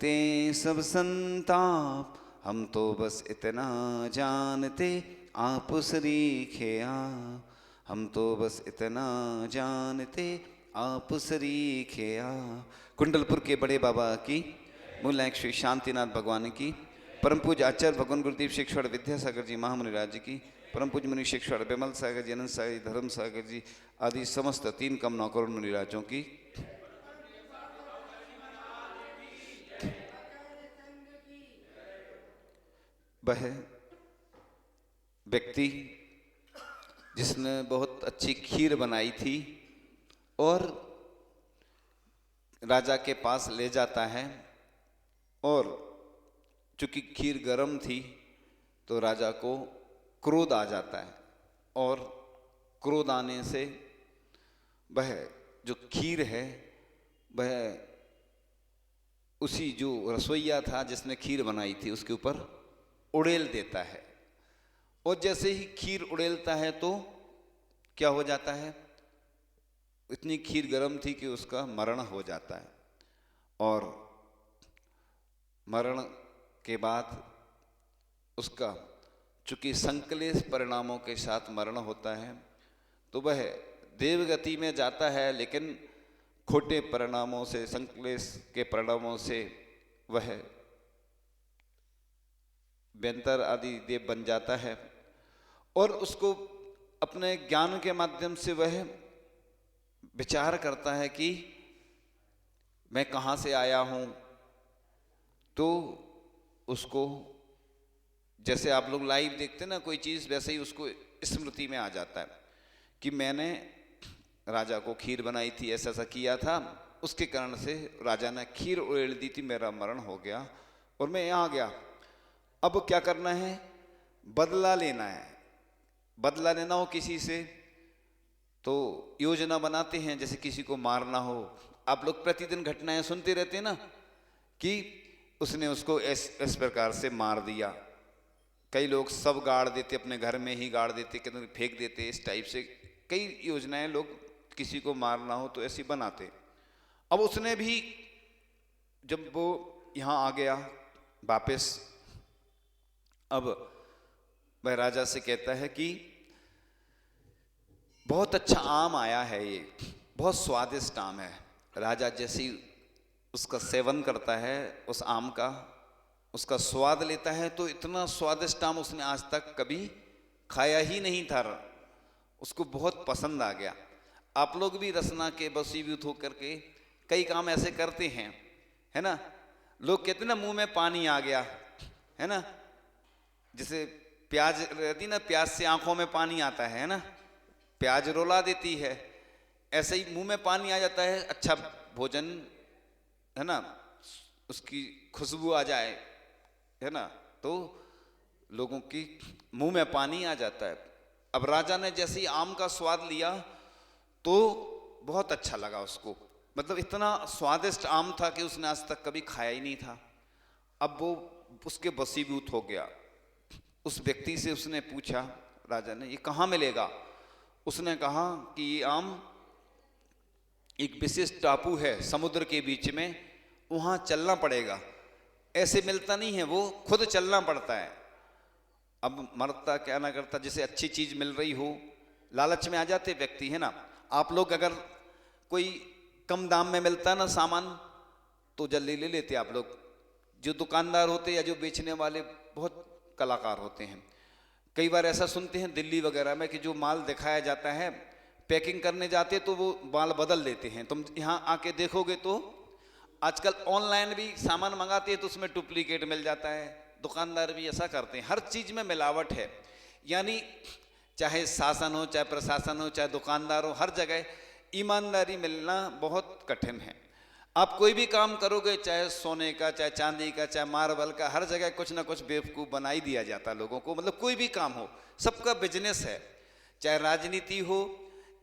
ते सब संताप, हम तो बस इतना जानते, आप सरीखे आप। हम तो बस इतना जानते, आप सरीखे आप। कुंडलपुर के बड़े बाबा की, मूलायक श्री शांतिनाथ भगवान की, परम पूज्य आचार्य भगवान गुरुदेव शिक्षण विद्यासागर जी महामुनि राज्य की, परम पूज्य मुनि शिक्षण विमल सागर जी, अनंत सागर जी, धर्म सागर जी आदि समस्त 3 कम 9 करोड़ मुनि राज्यों की। वह व्यक्ति जिसने बहुत अच्छी खीर बनाई थी और राजा के पास ले जाता है, और चूंकि खीर गर्म थी तो राजा को क्रोध आ जाता है, और क्रोध आने से वह जो खीर है वह उसी जो रसोइया था जिसने खीर बनाई थी उसके ऊपर उड़ेल देता है। और जैसे ही खीर उड़ेलता है तो क्या हो जाता है, इतनी खीर गर्म थी कि उसका मरण हो जाता है। और मरण के बाद उसका चूंकि संकलेश परिणामों के साथ मरण होता है तो वह देवगति में जाता है, लेकिन खोटे परिणामों से, संकलेश के परिणामों से वह बेंतर आदि देव बन जाता है। और उसको अपने ज्ञान के माध्यम से वह विचार करता है कि मैं कहाँ से आया हूँ। तो उसको, जैसे आप लोग लाइव देखते ना कोई चीज़, वैसे ही उसको स्मृति में आ जाता है कि मैंने राजा को खीर बनाई थी, ऐसा ऐसा किया था, उसके कारण से राजा ने खीर उड़ेल दी थी, मेरा मरण हो गया और मैं यहाँ आ गया। अब क्या करना है, बदला लेना है। बदला लेना हो किसी से तो योजना बनाते हैं, जैसे किसी को मारना हो। आप लोग प्रतिदिन घटनाएं सुनते रहते हैं ना कि उसने उसको इस प्रकार से मार दिया। कई लोग सब गाड़ देते, अपने घर में ही गाड़ देते, कहीं फेंक देते, इस टाइप से कई योजनाएं लोग किसी को मारना हो तो ऐसी बनाते। अब उसने भी जब वो यहाँ आ गया वापस, अब वह राजा से कहता है कि बहुत अच्छा आम आया है, ये बहुत स्वादिष्ट आम है। राजा जैसे ही उसका सेवन करता है, उस आम का उसका स्वाद लेता है, तो इतना स्वादिष्ट आम उसने आज तक कभी खाया ही नहीं था। उसको बहुत पसंद आ गया। आप लोग भी रसना के वशीभूत होकर के कई काम ऐसे करते हैं, है ना। लोग कहते हैं ना मुंह में पानी आ गया, है ना। जैसे प्याज रहती ना, प्याज से आंखों में पानी आता है ना, प्याज रुला देती है, ऐसे ही मुंह में पानी आ जाता है। अच्छा भोजन, है ना, उसकी खुशबू आ जाए, है ना, तो लोगों की मुंह में पानी आ जाता है। अब राजा ने जैसे ही आम का स्वाद लिया तो बहुत अच्छा लगा उसको, मतलब इतना स्वादिष्ट आम था कि उसने आज तक कभी खाया ही नहीं था। अब वो उसके वशीभूत हो गया। उस व्यक्ति से उसने पूछा, राजा ने, ये कहाँ मिलेगा। उसने कहा कि ये आम एक विशिष्ट टापू है समुद्र के बीच में, वहाँ चलना पड़ेगा, ऐसे मिलता नहीं है, वो खुद चलना पड़ता है। अब मरता क्या ना करता, जैसे अच्छी चीज मिल रही हो लालच में आ जाते व्यक्ति, है ना। आप लोग अगर कोई कम दाम में मिलता ना सामान तो जल्दी ले लेते आप लोग। जो दुकानदार होते या जो बेचने वाले बहुत कलाकार होते हैं। कई बार ऐसा सुनते हैं दिल्ली वगैरह में कि जो माल दिखाया जाता है, पैकिंग करने जाते तो वो माल बदल देते हैं। तुम यहाँ आके देखोगे तो आजकल ऑनलाइन भी सामान मंगाते हैं तो उसमें डुप्लीकेट मिल जाता है। दुकानदार भी ऐसा करते हैं, हर चीज में मिलावट है। यानी चाहे शासन हो, चाहे प्रशासन हो, चाहे दुकानदार हो, हर जगह ईमानदारी मिलना बहुत कठिन है। आप कोई भी काम करोगे, चाहे सोने का, चाहे चांदी का, चाहे मार्बल का, हर जगह कुछ ना कुछ बेवकूफ़ बना ही दिया जाता है लोगों को। मतलब कोई भी काम हो, सबका बिजनेस है। चाहे राजनीति हो,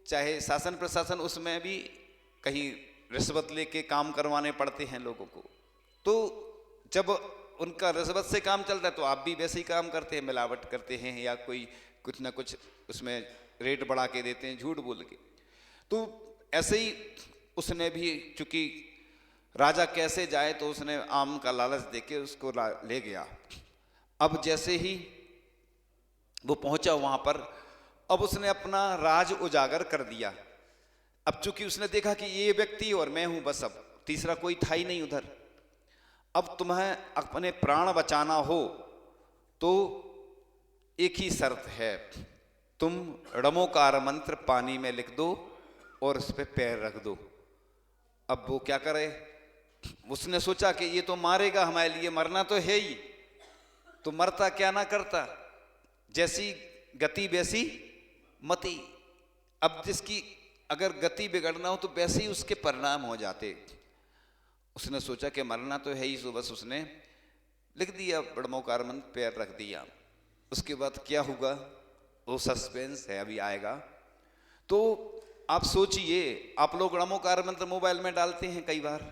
चाहे शासन प्रशासन, उसमें भी कहीं रिश्वत लेके काम करवाने पड़ते हैं लोगों को। तो जब उनका रिश्वत से काम चलता है तो आप भी वैसे ही काम करते हैं, मिलावट करते हैं या कोई कुछ ना कुछ उसमें रेट बढ़ा के देते हैं झूठ बोल के। तो ऐसे ही उसने भी, चूंकि राजा कैसे जाए, तो उसने आम का लालच देके उसको ले गया। अब जैसे ही वो पहुंचा वहां पर, अब उसने अपना राज उजागर कर दिया। अब चूंकि उसने देखा कि ये व्यक्ति और मैं हूं, बस अब तीसरा कोई था ही नहीं उधर। अब तुम्हें अपने प्राण बचाना हो तो एक ही शर्त है, तुम ड़मोकार मंत्र पानी में लिख दो और उस पर पैर रख दो। अब वो क्या करे, उसने सोचा कि ये तो मारेगा हमारे लिए, मरना तो है ही, तो मरता क्या ना करता, जैसी गति वैसी मति। अब जिसकी अगर गति बिगड़ना हो तो वैसे ही उसके परिणाम हो जाते। उसने सोचा कि मरना तो है ही, सो बस उसने लिख दिया ड़मोकार मंत्र, पैर रख दिया। उसके बाद क्या होगा वो सस्पेंस है, अभी आएगा। तो आप सोचिए, आप लोग ड़मोकार मंत्र मोबाइल में डालते हैं कई बार,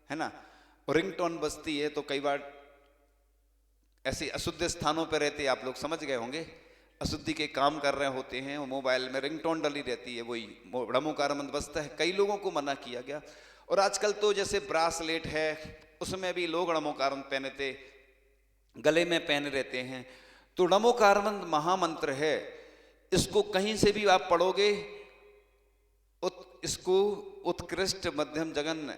है ना, रिंगटोन बजती है, तो कई बार ऐसे अशुद्ध स्थानों पर रहते, आप लोग समझ गए होंगे, अशुद्धि के काम कर रहे होते हैं, वो मोबाइल में रिंगटोन डली रहती है, वही ड़मोकार मंत्र बजता है। कई लोगों को मना किया गया। और आजकल तो जैसे ब्रासलेट है, उसमें भी लोग ड़मोकार मंत्र पहनते, गले में पहने रहते हैं। तो ड़मोकार मंत्र महामंत्र है, इसको कहीं से भी आप पढ़ोगे, इसको उत्कृष्ट मध्यम जगन,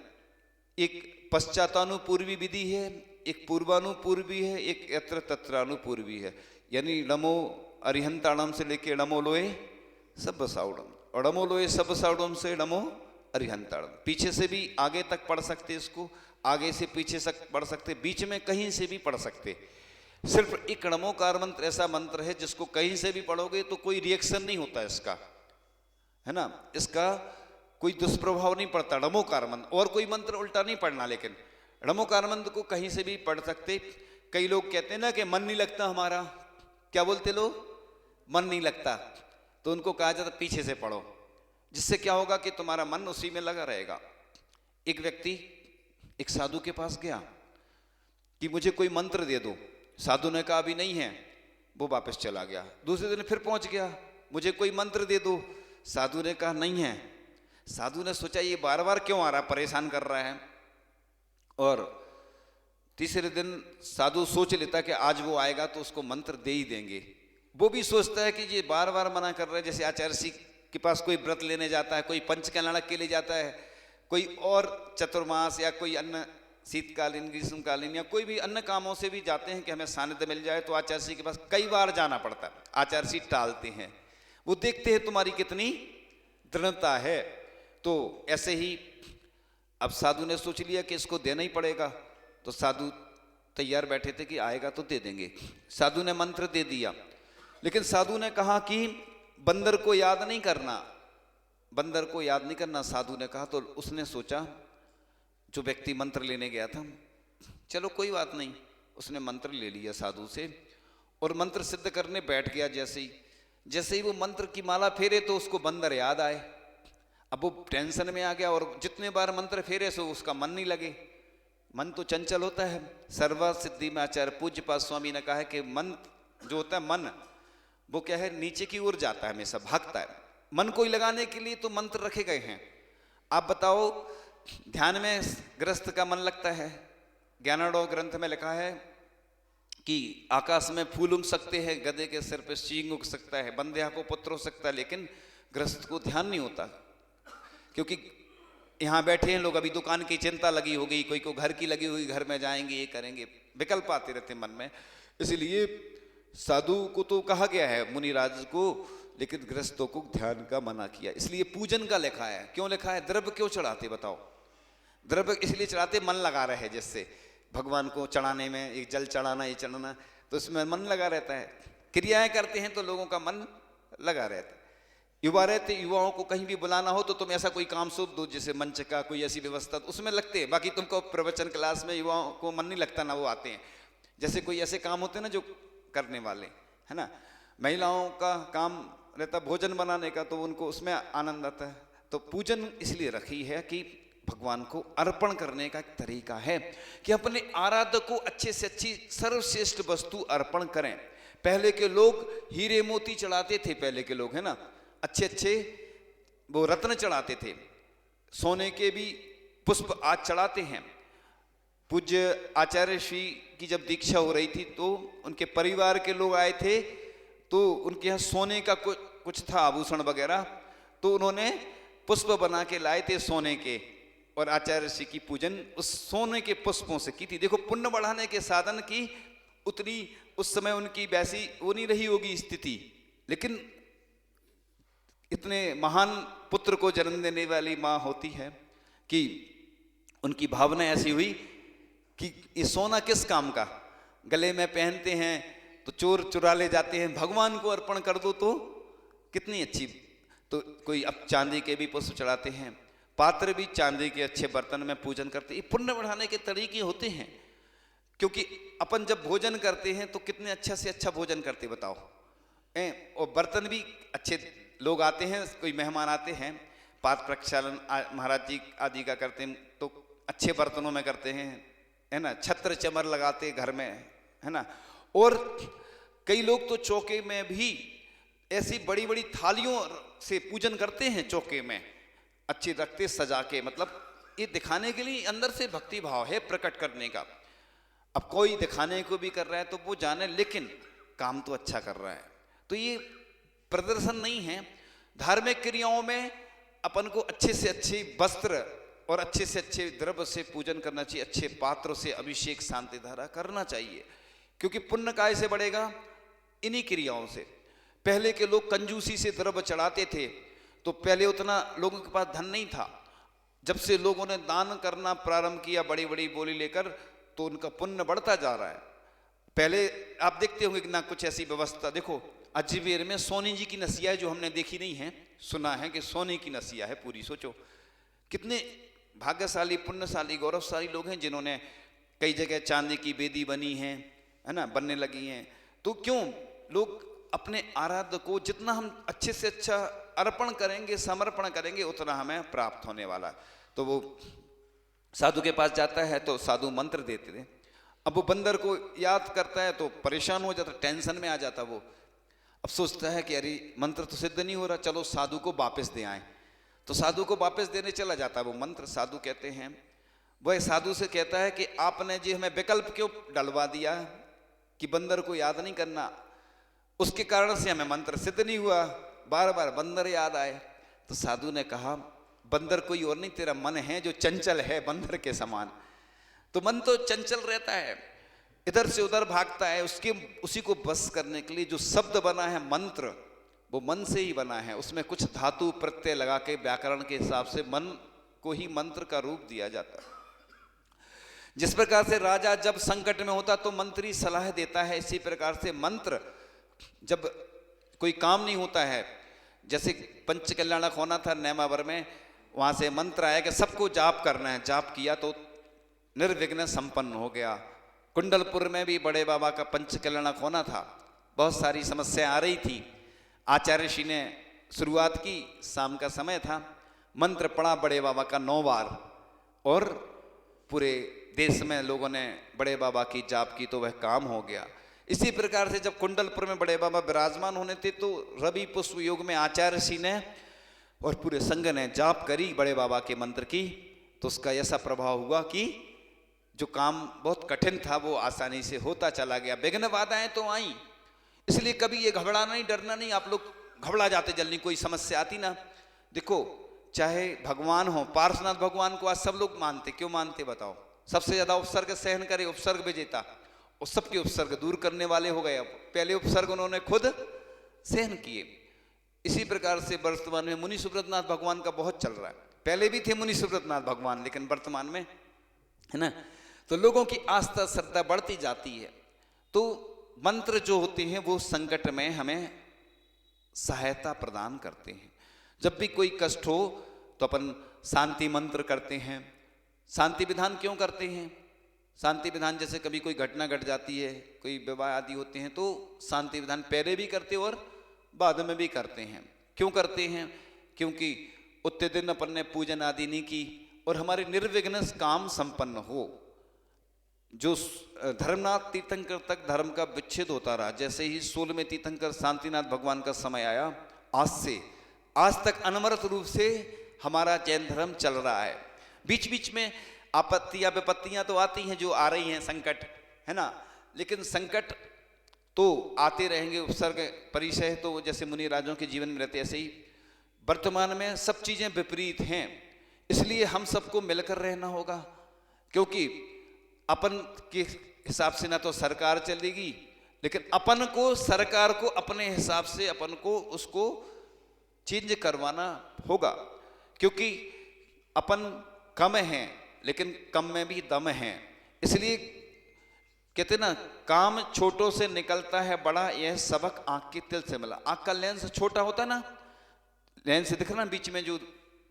एक पश्चातानुपूर्वी विधि है, एक पूर्वानुपूर्वी है, एक यत्र तत्रानुपूर्वी है। यानी ड़मो अरिहंताणम से लेके ड़मो लोए सब साउडम, और ड़मो लोए सब साउडम से ड़मो अरिहंताणम। पीछे से भी आगे तक पढ़ सकते, इसको आगे से पीछे तक पढ़ सकते, बीच में कहीं से भी पढ़ सकते। सिर्फ एक ड़मोकार मंत्र ऐसा मंत्र है जिसको कहीं से भी पढ़ोगे तो कोई रिएक्शन नहीं होता इसका, है ना, इसका कोई दुष्प्रभाव नहीं पड़ता ड़मोकार मंत्र। और कोई मंत्र उल्टा नहीं पढ़ना, लेकिन ड़मोकार मंत्र को कहीं से भी पढ़ सकते। कई लोग कहते हैं ना कि मन नहीं लगता हमारा, क्या बोलते लोग, मन नहीं लगता, तो उनको कहा जाता पीछे से पढ़ो, जिससे क्या होगा कि तुम्हारा मन उसी में लगा रहेगा। एक व्यक्ति एक साधु के पास गया कि मुझे कोई मंत्र दे दो। साधु ने कहा अभी नहीं है, वो वापस चला गया। दूसरे दिन फिर पहुंच गया, मुझे कोई मंत्र दे दो। साधु ने कहा नहीं है। साधु ने सोचा ये बार बार क्यों आ रहा, परेशान कर रहा है। और तीसरे दिन साधु सोच लेता कि आज वो आएगा तो उसको मंत्र दे ही देंगे। वो भी सोचता है कि ये बार बार मना कर रहा है, जैसे आचार्य के पास कोई व्रत लेने जाता है, कोई पंचकल्याणक के लिए जाता है, कोई और चतुर्मास या कोई अन्य शीतकालीन ग्रीष्मकालीन या कोई भी अन्य कामों से भी जाते हैं कि हमें सानिध्य मिल जाए, तो आचार्य के पास कई बार जाना पड़ता है। आचार्य टालते हैं, वो देखते हैं तुम्हारी कितनी दृढ़ता है। तो ऐसे ही अब साधु ने सोच लिया कि इसको देना ही पड़ेगा, तो साधु तैयार बैठे थे कि आएगा तो दे देंगे। साधु ने मंत्र दे दिया, लेकिन साधु ने कहा कि बंदर को याद नहीं करना, बंदर को याद नहीं करना, साधु ने कहा। तो उसने सोचा, जो व्यक्ति मंत्र लेने गया था, चलो कोई बात नहीं, उसने मंत्र ले लिया साधु से और मंत्र सिद्ध करने बैठ गया। जैसे ही वो मंत्र की माला फेरे तो उसको बंदर याद आए। अब वो टेंशन में आ गया, और जितने बार मंत्र फेरे सो उसका मन नहीं लगे। मन तो चंचल होता है। सर्व सिद्धि में आचार्य पूज्यपाद स्वामी ने कहा है कि मन जो होता है, मन वो क्या है, नीचे की ओर जाता है, हमेशा भागता है। मन को ही लगाने के लिए तो मंत्र रखे गए हैं। आप बताओ, ध्यान में गृहस्थ का मन लगता है? ज्ञानोदय ग्रंथ में लिखा है कि आकाश में फूल उग सकते हैं, गधे के सिर पे सींग उग सकता है, बंध्या को पुत्र हो सकता है, लेकिन गृहस्थ को ध्यान नहीं होता। क्योंकि यहाँ बैठे हैं लोग, अभी दुकान की चिंता लगी होगी, कोई को घर की लगी हुई, घर में जाएंगे, ये करेंगे, विकल्प आते रहते मन में। इसलिए साधु को तो कहा गया है, मुनिराज को, लेकिन गृहस्थों को ध्यान का मना किया। इसलिए पूजन का लिखा है। क्यों लिखा है? द्रव्य क्यों चढ़ाते बताओ? द्रव्य इसलिए चढ़ाते, मन लगा रहे, जिससे भगवान को चढ़ाने में, एक जल चढ़ाना, ये चढ़ाना, तो इसमें मन लगा रहता है। क्रियाएं करते हैं तो लोगों का मन लगा रहता है। युवा रहते, युवाओं को कहीं भी बुलाना हो तो तुम ऐसा कोई काम सौंप दो, जैसे मंच का कोई ऐसी व्यवस्था, तो उसमें लगते हैं। बाकी तुमको प्रवचन क्लास में युवाओं को मन नहीं लगता ना, वो आते हैं। जैसे कोई ऐसे काम होते हैं ना जो करने वाले, है ना, महिलाओं का काम रहता भोजन बनाने का, तो उनको उसमें आनंद आता है। तो पूजन इसलिए रखी है कि भगवान को अर्पण करने का एक तरीका है कि अपने आराध्य को अच्छे से अच्छी सर्वश्रेष्ठ वस्तु अर्पण करें। पहले के लोग हीरे मोती चढ़ाते थे, पहले के लोग, है ना, अच्छे अच्छे वो रत्न चढ़ाते थे, सोने के भी पुष्प आज चढ़ाते हैं। पूज्य आचार्य श्री की जब दीक्षा हो रही थी तो उनके परिवार के लोग आए थे, तो उनके यहाँ सोने का कुछ था आभूषण वगैरह, तो उन्होंने पुष्प बना के लाए थे सोने के, और आचार्य श्री की पूजन उस सोने के पुष्पों से की थी। देखो पुण्य बढ़ाने के साधन की उतनी उस समय उनकी वैसी वो नहीं रही होगी स्थिति, लेकिन इतने महान पुत्र को जन्म देने वाली माँ होती है कि उनकी भावना ऐसी हुई कि ये सोना किस काम का, गले में पहनते हैं तो चोर चुरा ले जाते हैं, भगवान को अर्पण कर दो तो कितनी अच्छी। तो कोई अब चांदी के भी पुष्प चढ़ाते हैं, पात्र भी चांदी के अच्छे बर्तन में पूजन करते हैं। ये पुण्य बढ़ाने के तरीके होते हैं, क्योंकि अपन जब भोजन करते हैं तो कितने अच्छा से अच्छा भोजन करते बताओ, और बर्तन भी अच्छे, लोग आते हैं, कोई मेहमान आते हैं, पात्र प्रक्षालन महाराज जी आदि का करते हैं तो अच्छे बर्तनों में करते हैं, है ना, छत्र चमर लगाते घर में, है ना। और कई लोग तो चौके में भी ऐसी बड़ी बड़ी थालियों से पूजन करते हैं, चौके में अच्छे रखते सजा के, मतलब ये दिखाने के लिए अंदर से भक्ति भाव है प्रकट करने का। अब कोई दिखाने को भी कर रहा है तो वो जाने, लेकिन काम तो अच्छा कर रहा है, तो ये प्रदर्शन नहीं है। धार्मिक क्रियाओं में अपन को अच्छे से अच्छे वस्त्र और अच्छे से अच्छे द्रव्य से पूजन करना चाहिए, अच्छे पात्र से अभिषेक शांति धारा करना चाहिए, क्योंकि पुण्य काय से बढ़ेगा, इन्हीं क्रियाओं से। पहले के लोग कंजूसी से द्रव्य चढ़ाते थे, तो पहले उतना लोगों के पास धन नहीं था। जब से लोगों ने दान करना प्रारंभ किया बड़ी बड़ी बोली लेकर, तो उनका पुण्य बढ़ता जा रहा है। पहले आप देखते होंगे कि ना कुछ ऐसी व्यवस्था, देखो अजमेर में सोने जी की नसिया है, जो हमने देखी नहीं है, सुना है कि सोने की नसिया है पूरी। सोचो कितने भाग्यशाली पुण्यशाली गौरवशाली लोग हैं जिन्होंने, कई जगह चांदी की बेदी बनी है ना, बनने लगी हैं। तो क्यों लोग अपने आराध्य को जितना हम अच्छे से अच्छा अर्पण करेंगे, समर्पण करेंगे, उतना हमें प्राप्त होने वाला। तो वो साधु के पास जाता है तो साधु मंत्र देते थे। अब वो बंदर को याद करता है तो परेशान हो जाता, टेंशन में आ जाता वो। अब सोचता है कि अरे मंत्र तो सिद्ध नहीं हो रहा, चलो साधु को वापस दे आए। तो साधु को वापस देने चला जाता है वो मंत्र। साधु कहते हैं, वह साधु से कहता है कि आपने जी हमें विकल्प क्यों डलवा दिया कि बंदर को याद नहीं करना, उसके कारण से हमें मंत्र सिद्ध नहीं हुआ, बार बार बंदर याद आए। तो साधु ने कहा, बंदर कोई और नहीं, तेरा मन है जो चंचल है बंदर के समान। तो मन तो चंचल रहता है, इधर से उधर भागता है, उसी को बस करने के लिए जो शब्द बना है मंत्र, वो मन से ही बना है। उसमें कुछ धातु प्रत्यय लगा के व्याकरण के हिसाब से मन को ही मंत्र का रूप दिया जाता है। जिस प्रकार से राजा जब संकट में होता तो मंत्री सलाह देता है, इसी प्रकार से मंत्र जब कोई काम नहीं होता है, जैसे पंच कल्याणक होना था नेमावर में, वहां से मंत्र आया कि सबको जाप करना है, जाप किया तो निर्विघ्न संपन्न हो गया। कुंडलपुर में भी बड़े बाबा का पंच कल्याणक होना था, बहुत सारी समस्या आ रही थी। आचार्य श्री ने शुरुआत की, शाम का समय था, मंत्र पढ़ा बड़े बाबा का 9 बार, और पूरे देश में लोगों ने बड़े बाबा की जाप की तो वह काम हो गया। इसी प्रकार से जब कुंडलपुर में बड़े बाबा विराजमान होने थे तो रवि पुष्प योग में आचार्य श्री ने और पूरे संघ ने जाप करी बड़े बाबा के मंत्र की, तो उसका ऐसा प्रभाव हुआ कि जो काम बहुत कठिन था वो आसानी से होता चला गया। विघ्न बाधाएं तो आई, इसलिए कभी ये घबराना नहीं, डरना नहीं। आप लोग घबरा जाते जल्दी, कोई समस्या आती ना, देखो चाहे भगवान हो, पार्श्वनाथ भगवान को आज सब लोग मानते, क्यों मानते बताओ? सबसे ज्यादा उपसर्ग सहन करे, उपसर्ग विजेता, और सबके उपसर्ग दूर करने वाले हो गए। अब पहले उपसर्ग उन्होंने खुद सहन किए। इसी प्रकार से वर्तमान में मुनि सुब्रतनाथ भगवान का बहुत चल रहा है। पहले भी थे मुनि सुब्रतनाथ भगवान, लेकिन वर्तमान में, है ना, तो लोगों की आस्था श्रद्धा बढ़ती जाती है। तो मंत्र जो होते हैं वो संकट में हमें सहायता प्रदान करते हैं। जब भी कोई कष्ट हो तो अपन शांति मंत्र करते हैं। शांति विधान क्यों करते हैं? शांति विधान जैसे कभी कोई घटना घट जाती है, कोई विवाह आदि होते हैं, तो शांति विधान पहले भी करते और बाद में भी करते हैं। क्यों करते हैं? क्योंकि उतने दिन अपन ने पूजन आदि नहीं की और हमारे निर्विघ्न काम संपन्न हो। जो धर्मनाथ तीर्थंकर तक धर्म का विच्छेद होता रहा, जैसे ही 16वें तीर्थंकर शांतिनाथ भगवान का समय आया, आज तक अनवरत रूप से हमारा जैन धर्म चल रहा है। बीच बीच में आपत्तियां विपत्तियां तो आती हैं, जो आ रही हैं संकट, है ना, लेकिन संकट तो आते रहेंगे, उपसर्ग परिचय तो जैसे मुनि राजों के जीवन में रहते ऐसे ही वर्तमान में सब चीजें विपरीत हैं। इसलिए हम सबको मिलकर रहना होगा, क्योंकि अपन के हिसाब से ना तो सरकार चलेगी, लेकिन अपन को सरकार को अपने हिसाब से अपन को उसको चेंज करवाना होगा, क्योंकि अपन कम हैं लेकिन कम में भी दम है। इसलिए कहते ना, काम छोटों से निकलता है बड़ा, यह सबक आंख के तिल से मिला। आंख का लेंस छोटा होता ना, लेंस दिख रहा ना बीच में, जो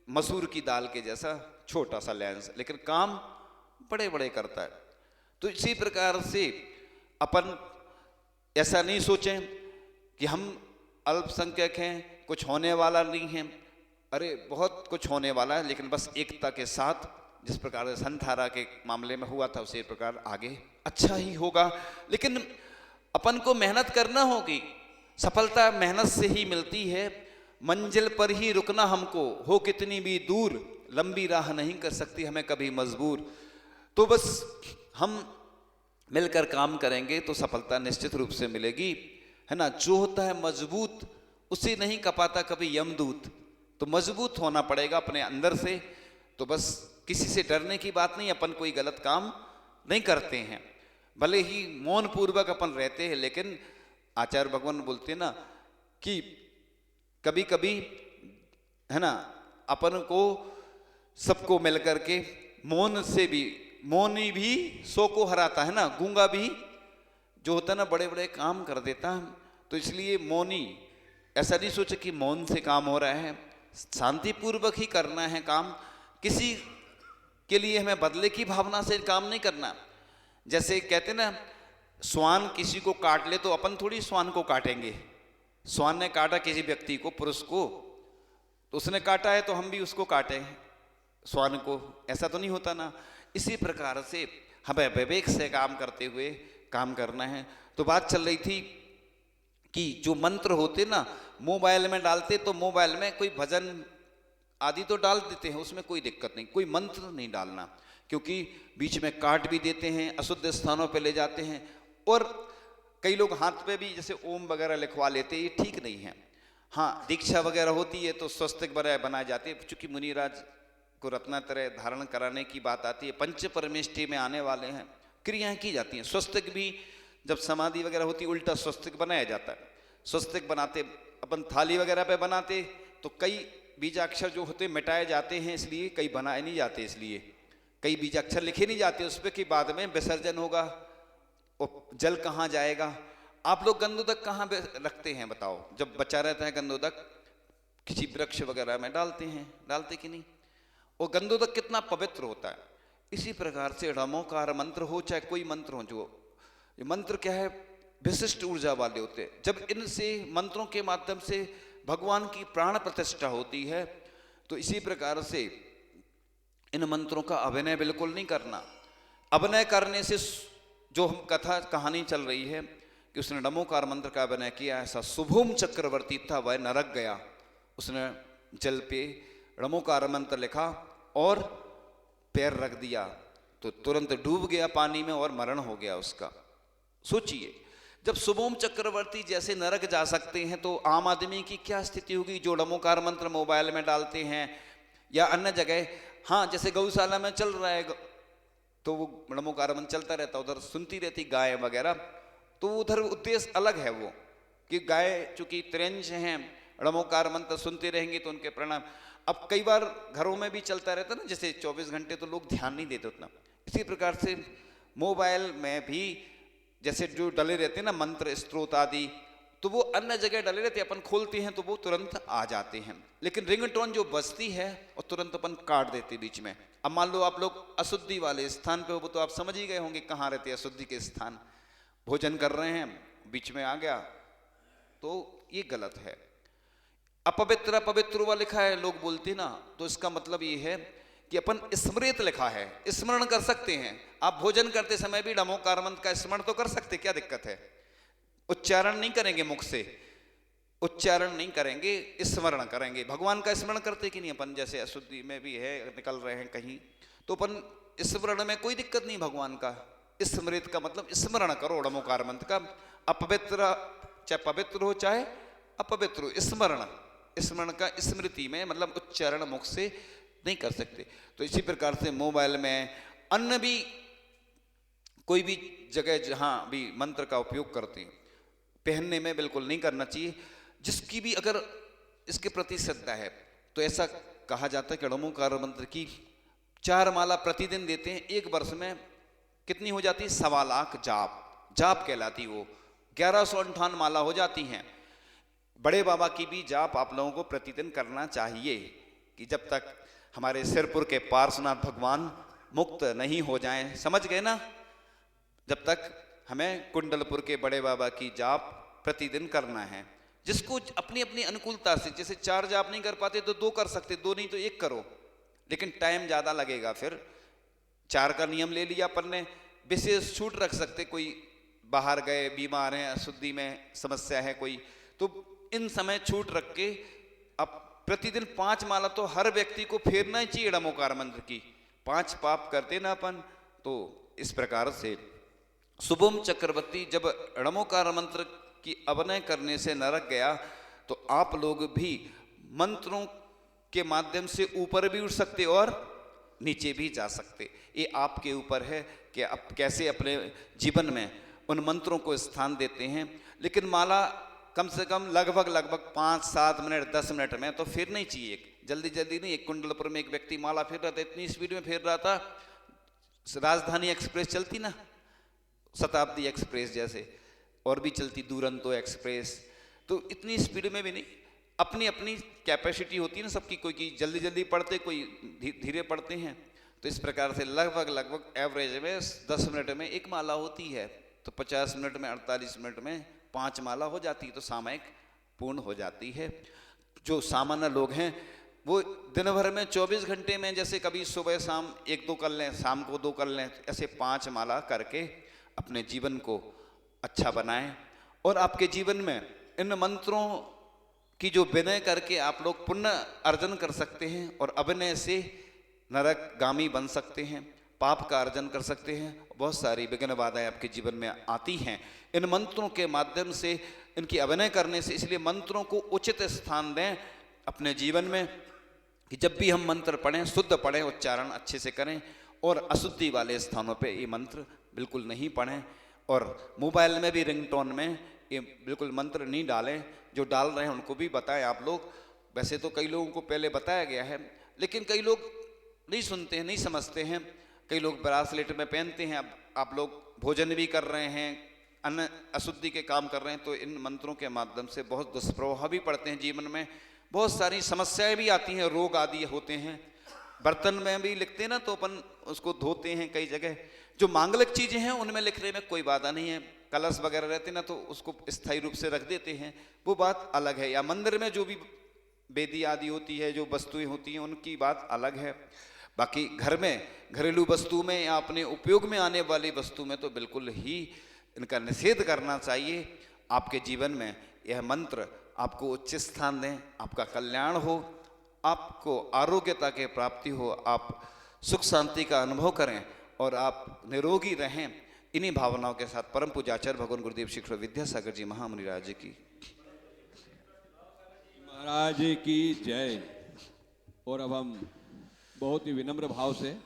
मसूर की दाल के जैसा छोटा सा लेंस, लेकिन काम बड़े बड़े करता है। तो इसी प्रकार से अपन ऐसा नहीं सोचें कि हम अल्पसंख्यक हैं, कुछ होने वाला नहीं है। अरे बहुत कुछ होने वाला है, लेकिन बस एकता के साथ, जिस प्रकार से संथारा के मामले में हुआ था उसी प्रकार आगे अच्छा ही होगा। लेकिन अपन को मेहनत करना होगी, सफलता मेहनत से ही मिलती है। मंजिल पर ही रुकना हमको, हो कितनी भी दूर, लंबी राह नहीं कर सकती हमें कभी मजबूर। तो बस हम मिलकर काम करेंगे तो सफलता निश्चित रूप से मिलेगी, है ना। जो होता है मजबूत उसे नहीं कपाता कभी यमदूत, तो मजबूत होना पड़ेगा अपने अंदर से। तो बस किसी से डरने की बात नहीं, अपन कोई गलत काम नहीं करते हैं, भले ही मौन पूर्वक अपन रहते हैं, लेकिन आचार्य भगवान बोलते हैं ना कि कभी कभी, है ना, अपन को सबको मिलकर के मौन से भी, मौनी भी सौ को हराता है ना, गूंगा भी जो होता है ना बड़े बड़े काम कर देता है। तो इसलिए मौनी ऐसा नहीं सोचे कि मौन से काम हो रहा है, शांतिपूर्वक ही करना है काम। किसी के लिए हमें बदले की भावना से काम नहीं करना। जैसे कहते ना, श्वान किसी को काट ले तो अपन थोड़ी श्वान को काटेंगे। श्वान ने काटा किसी व्यक्ति को, पुरुष को, तो उसने काटा है तो हम भी उसको काटे श्वान को, ऐसा तो नहीं होता ना। इसी प्रकार से हमें विवेक से काम करते हुए काम करना है। तो बात चल रही थी कि जो मंत्र होते ना मोबाइल में डालते, तो मोबाइल में कोई भजन आदि तो डाल देते हैं, उसमें कोई दिक्कत नहीं, कोई मंत्र नहीं डालना, क्योंकि बीच में काट भी देते हैं, अशुद्ध स्थानों पे ले जाते हैं। और कई लोग हाथ पे भी जैसे ओम वगैरह लिखवा लेते हैं, ये ठीक नहीं है। हाँ, दीक्षा वगैरह होती है तो स्वस्तिक वगैरह बनाए जाते हैं, चूंकि मुनिराज को रत्नात्रय धारण कराने की बात आती है, पंच परमेष्टि में आने वाले हैं, क्रियाएं की जाती हैं। स्वस्तिक भी जब समाधि वगैरह होती है उल्टा स्वस्तिक बनाया जाता है। स्वस्तिक बनाते अपन थाली वगैरह पे बनाते तो कई बीजाक्षर जो होते मिटाए जाते हैं, इसलिए कई बनाए नहीं जाते, इसलिए कई बीजाक्षर लिखे नहीं जाते उस पर कि बाद में विसर्जन होगा और जल कहाँ जाएगा। आप लोग गंधोदक कहाँ रखते हैं बताओ? जब बचा रहता है गंधोदक किसी वृक्ष वगैरह में डालते हैं, डालते कि नहीं? और गंधोदक कितना पवित्र होता है। इसी प्रकार से णमोकार मंत्र हो चाहे कोई मंत्र हो, जो ये मंत्र क्या है, विशिष्ट ऊर्जा वाले होते हैं। जब इनसे मंत्रों के माध्यम से भगवान की प्राण प्रतिष्ठा होती है, तो इसी प्रकार से इन मंत्रों का अभिनय बिल्कुल नहीं करना। अभिनय करने से जो हम कथा कहानी चल रही है कि उसने नमोकार मंत्र का अभिनय किया, ऐसा शुभम चक्रवर्ती था, वह नरक गया, उसने जल पे नमोकार मंत्र लिखा और पैर रख दिया तो तुरंत डूब गया पानी में और मरण हो गया उसका। सोचिए, जब शुभम चक्रवर्ती जैसे नरक जा सकते हैं तो आम आदमी की क्या स्थिति होगी जो नमोकार मंत्र मोबाइल में डालते हैं या अन्य जगह। हाँ, जैसे गौशाला में चल रहा है तो वो नमोकार मंत्र चलता रहता, उधर सुनती रहती गाय वगैरह, तो उधर उद्देश्य अलग है वो कि गाय चूंकि त्रिंश हैं, नमोकार मंत्र सुनते रहेंगे तो उनके प्रणाम। अब कई बार घरों में भी चलता रहता ना, जैसे 24 घंटे तो लोग ध्यान नहीं देते उतना। इसी प्रकार से मोबाइल में भी जैसे जो डले रहते हैं ना मंत्र स्त्रोत आदि, तो वो अन्य जगह डले रहते, अपन खोलते हैं तो वो तुरंत आ जाते हैं। लेकिन रिंगटोन जो बजती है और तुरंत अपन काट देते बीच में। अब मान लो आप लोग अशुद्धि वाले स्थान पे हो, वो तो आप समझ ही गए होंगे कहाँ रहते हैं अशुद्धि के स्थान। भोजन कर रहे हैं, बीच में आ गया तो ये गलत है। अपवित्र अपवित्र हुआ लिखा है लोग बोलते ना, तो इसका मतलब ये है कि अपन स्मृत लिखा है, स्मरण कर सकते हैं। आप भोजन करते समय भी नमोकार मंत्र का स्मरण तो कर सकते, क्या दिक्कत है? उच्चारण नहीं करेंगे, मुख से उच्चारण नहीं करेंगे, स्मरण करेंगे। भगवान का स्मरण करते कि नहीं अपन? जैसे अशुद्धि में भी है, निकल रहे हैं कहीं तो अपन स्मरण में कोई दिक्कत नहीं भगवान का। स्मृत का मतलब स्मरण करो, णमोकार मंत्र का। अपवित्र चाहे पवित्र हो चाहे अपवित्र हो, स्मरण, स्मरण का स्मृति में मतलब उच्चारण मुख से नहीं कर सकते। तो इसी प्रकार से मोबाइल में अन्य भी कोई भी जगह जहां भी मंत्र का उपयोग करते हैं, पहनने में बिल्कुल नहीं करना चाहिए। जिसकी भी अगर इसके प्रति श्रद्धा है तो ऐसा कहा जाता है कि णमोकार मंत्र की 4 माला प्रतिदिन देते हैं, एक वर्ष में कितनी हो जाती है? 1.25 लाख जाप कहलाती, वो 1158 माला हो जाती हैं। बड़े बाबा की भी जाप आप लोगों को प्रतिदिन करना चाहिए कि जब तक हमारे सिरपुर के पार्श्वनाथ भगवान मुक्त नहीं हो जाएं, समझ गए ना? जब तक हमें कुंडलपुर के बड़े बाबा की जाप प्रतिदिन करना है। जिसको अपनी अपनी अनुकूलता से, जैसे 4 जाप नहीं कर पाते तो 2 कर सकते, 2 नहीं तो 1 करो, लेकिन टाइम ज्यादा लगेगा। फिर 4 का नियम ले लिया अपन ने, विशेष छूट रख सकते, कोई बाहर गए, बीमार हैं, अशुद्धि में समस्या है कोई, तो इन समय छूट रख के अब प्रतिदिन 5 माला तो हर व्यक्ति को फेरना ही चाहिए णमोकार मंत्र की। 5 पाप करते ना अपन। तो इस प्रकार से शुभम चक्रवर्ती जब णमोकार मंत्र की अभिनय करने से नरक गया, तो आप लोग भी मंत्रों के माध्यम से ऊपर भी उठ सकते और नीचे भी जा सकते। ये आपके ऊपर है कि आप कैसे अपने जीवन में उन मंत्रों को स्थान देते हैं। लेकिन माला कम से कम लगभग 5-7 मिनट 10 मिनट में तो फेरना ही चाहिए, जल्दी जल्दी नहीं। एक कुंडलपुर में एक व्यक्ति माला फेर रहा था, इतनी स्पीड में फेर रहा था, राजधानी एक्सप्रेस चलती ना, शताब्दी एक्सप्रेस जैसे, और भी चलती दुरंतो एक्सप्रेस, तो इतनी स्पीड में भी नहीं। अपनी अपनी कैपेसिटी होती है ना सबकी, कोई की जल्दी जल्दी पढ़ते, कोई धीरे पढ़ते हैं। तो इस प्रकार से लगभग एवरेज में 10 मिनट में 1 माला होती है, तो 50 मिनट में 48 मिनट में 5 माला हो जाती है, तो सामयिक पूर्ण हो जाती है। जो सामान्य लोग हैं वो दिन भर में 24 घंटे में, जैसे कभी सुबह शाम 1-2 कर लें, शाम को 2 कर लें, ऐसे 5 माला करके अपने जीवन को अच्छा बनाएं। और आपके जीवन में इन मंत्रों की जो विनय करके आप लोग पुण्य अर्जन कर सकते हैं, और अभिनय से नरकगामी बन सकते हैं, पाप का अर्जन कर सकते हैं। बहुत सारी विघ्न बाधाएं आपके जीवन में आती हैं इन मंत्रों के माध्यम से, इनकी अभिनय करने से। इसलिए मंत्रों को उचित स्थान दें अपने जीवन में, कि जब भी हम मंत्र पढ़ें शुद्ध पढ़ें, उच्चारण अच्छे से करें, और अशुद्धि वाले स्थानों पे ये मंत्र बिल्कुल नहीं पढ़ें। और मोबाइल में भी रिंगटोन में ये बिल्कुल मंत्र नहीं डालें। जो डाल रहे हैं उनको भी बताएं आप लोग। वैसे तो कई लोगों को पहले बताया गया है, लेकिन कई लोग नहीं सुनते हैं, नहीं समझते हैं। कई लोग ब्रासलेट में पहनते हैं। अब आप लोग भोजन भी कर रहे हैं, अन्न अशुद्धि के काम कर रहे हैं, तो इन मंत्रों के माध्यम से बहुत दुष्प्रभाव भी पड़ते हैं जीवन में, बहुत सारी समस्याएं भी आती हैं, रोग आदि होते हैं। बर्तन में भी लिखते हैं ना, तो अपन उसको धोते हैं कई जगह। जो मांगलिक चीजें हैं उनमें लिखने में कोई बाधा नहीं है, कलश वगैरह रहते ना, तो उसको स्थायी रूप से रख देते हैं, वो बात अलग है। या मंदिर में जो भी वेदी आदि होती है, जो वस्तुएं होती हैं, उनकी बात अलग है। बाकी घर में घरेलू वस्तु में या अपने उपयोग में आने वाली वस्तु में तो बिल्कुल ही इनका निषेध करना चाहिए। आपके जीवन में यह मंत्र आपको उच्च स्थान दें, आपका कल्याण हो, आपको आरोग्यता की प्राप्ति हो, आप सुख शांति का अनुभव करें और आप निरोगी रहें। इन्हीं भावनाओं के साथ परम पूज्याचार्य भगवान गुरुदेव शिखर विद्यासागर जी महामुनि राज की महाराज की जय। और अब हम बहुत ही विनम्र भाव से